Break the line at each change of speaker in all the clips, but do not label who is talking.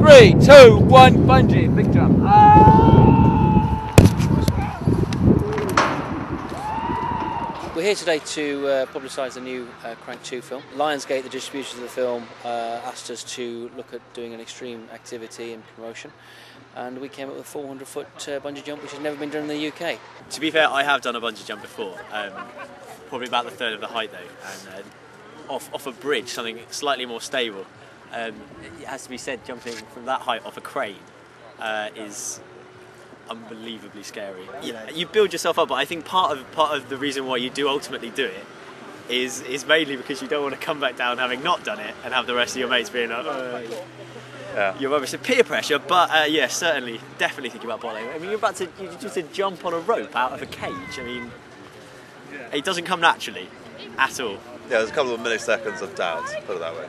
3, 2, 1, bungee, big jump. We're here today to publicise the new Crank 2 film. Lionsgate, the distributors of the film, asked us to look at doing an extreme activity and promotion, and we came up with a 400-foot bungee jump, which has never been done in the UK.
To be fair, I have done a bungee jump before, probably about the third of the height though, and off a bridge, something slightly more stable. It has to be said, jumping from that height off a crane is unbelievably scary. You build yourself up, but I think part of the reason why you do ultimately do it is mainly because you don't want to come back down having not done it and have the rest of your mates being like, yeah. You're obviously peer pressure, but yeah, certainly, definitely think about bowling. I mean, you're just to jump on a rope out of a cage. I mean, it doesn't come naturally at all.
Yeah, there's a couple of milliseconds of doubt, put it that way.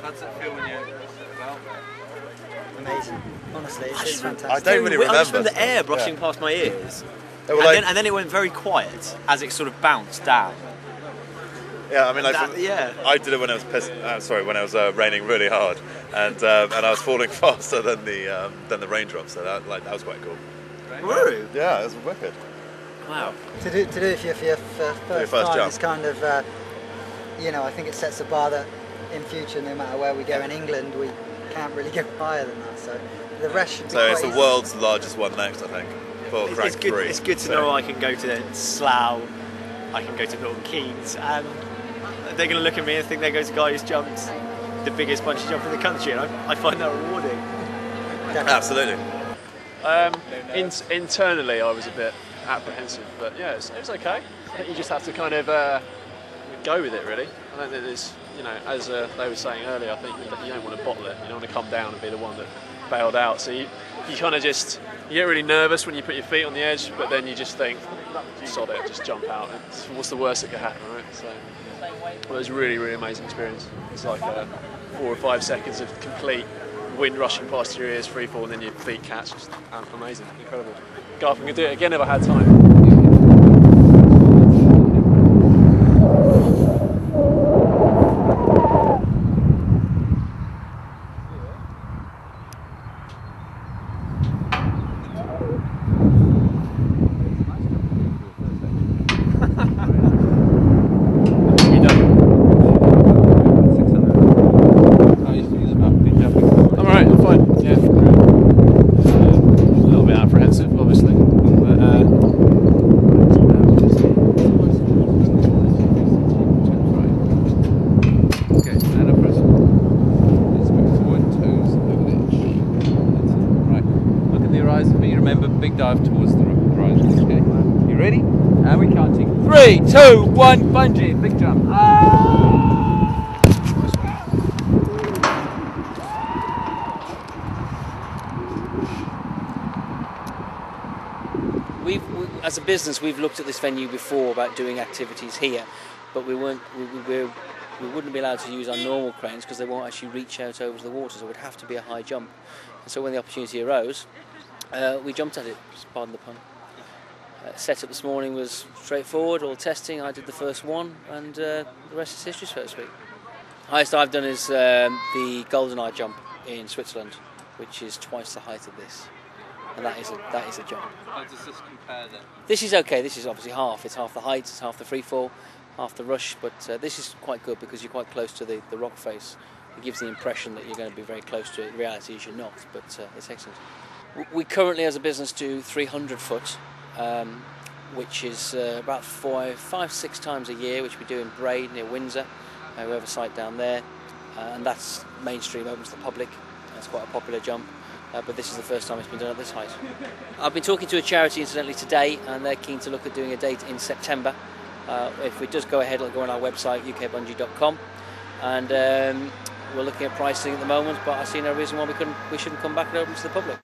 How does it feel when you're
Amazing. Honestly, it's fantastic.
I don't really remember.
I just remember the air brushing past my ears. And then it went very quiet as it sort of bounced down.
Yeah, I mean, I did it when it was when it was raining really hard, and I was falling faster than the raindrops. So that was quite cool.
Were you?
Yeah, it was wicked.
Wow.
To do it for your first time,
jump.
it's kind of, I think it sets a bar that in future, no matter where we go in England, we can't really go higher than that. So the rest should be
So it's the
easy.
world's largest one next, I think. For Crank 3.
It's good to know I can go to Slough, I can go to Milton Keynes, and they're going to look at me and think there goes a guy who's jumped the biggest bungee jump in the country, and I find that rewarding.
Absolutely.
Internally, I was a bit apprehensive, but yeah, it was okay. I think you just have to kind of go with it, really. I don't think there's, as they were saying earlier, I think you don't want to bottle it. You don't want to come down and be the one that bailed out. So you kind of you get really nervous when you put your feet on the edge, but then you just think, sod it, just jump out. What's the worst that could happen, right? So it was a really, really amazing experience. It's like 4 or 5 seconds of complete wind rushing past your ears, free fall, and then your feet catch. Just amazing, incredible. God, if I could do it again if I had time.
Remember, big dive towards the horizon. Okay. You ready? And we're counting. 3, 2, 1, bungee, big jump.
As a business, we've looked at this venue before about doing activities here, but we wouldn't be allowed to use our normal cranes because they won't actually reach out over the water, so it would have to be a high jump. And so when the opportunity arose, we jumped at it, pardon the pun. Setup this morning was straightforward, all testing. I did the first one, and the rest is history, so to speak. Highest I've done is the Golden Eye jump in Switzerland, which is twice the height of this, and that is a jump.
How does this compare then?
This is okay. This is obviously half. It's half the height, it's half the free fall, half the rush. But this is quite good because you're quite close to the rock face. It gives the impression that you're going to be very close to it. The reality is you're not, but it's excellent. We currently, as a business, do 300 foot, which is about 5-6 times a year, which we do in Braid near Windsor. We have a site down there, and that's mainstream, open to the public. It's quite a popular jump, but this is the first time it's been done at this height. I've been talking to a charity, incidentally, today, and they're keen to look at doing a date in September. If it does go ahead, it'll go on our website, ukbungee.com, and we're looking at pricing at the moment, but I see no reason why we shouldn't come back and open to the public.